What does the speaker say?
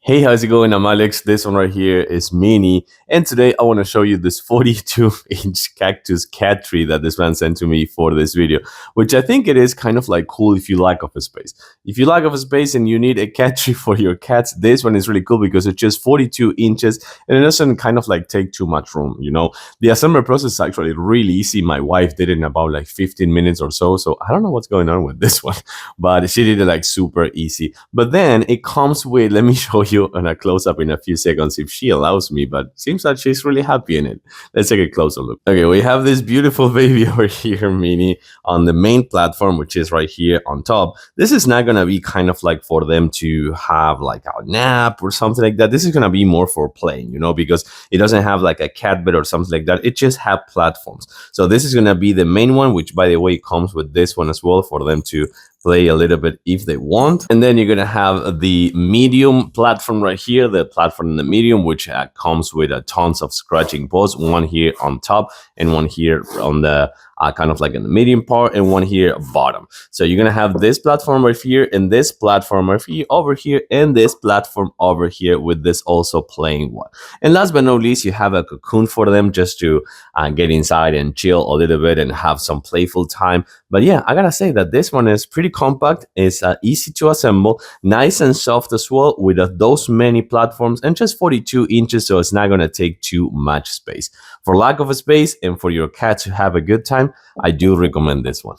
Hey, how's it going? I'm Alex. This one right here is Mini. And today I want to show you this 42-inch cactus cat tree that this man sent to me for this video, which I think it is kind of like cool if you lack of a space. If you lack of a space and you need a cat tree for your cats, this one is really cool because it's just 42 inches and it doesn't kind of like take too much room, you know? The assembly process is actually really easy. My wife did it in about like 15 minutes or so. So I don't know what's going on with this one, but she did it like super easy. But then it comes with, let me show you on a close-up in a few seconds if she allows me, but seems that she's really happy in it. Let's take a closer look. Okay, we have this beautiful baby over here, Mini, on the main platform, which is right here on top. This is not gonna be kind of like for them to have like a nap or something like that. This is gonna be more for playing, you know, because it doesn't have like a cat bed or something like that. It just have platforms. So this is gonna be the main one, which by the way comes with this one as well for them to play a little bit if they want. And then you're gonna have the medium platform right here, the platform in the medium, which comes with tons of scratching posts, one here on top and one here on the kind of like in the medium part and one here bottom. So you're gonna have this platform right here and this platform right here over here and this platform over here with this also playing one. And last but not least, you have a cocoon for them just to get inside and chill a little bit and have some playful time. But yeah, I gotta say that this one is pretty compact. It's easy to assemble, nice and soft as well with those many platforms and just 42 inches, so it's not gonna take too much space. For lack of a space and for your cat to have a good time, I do recommend this one.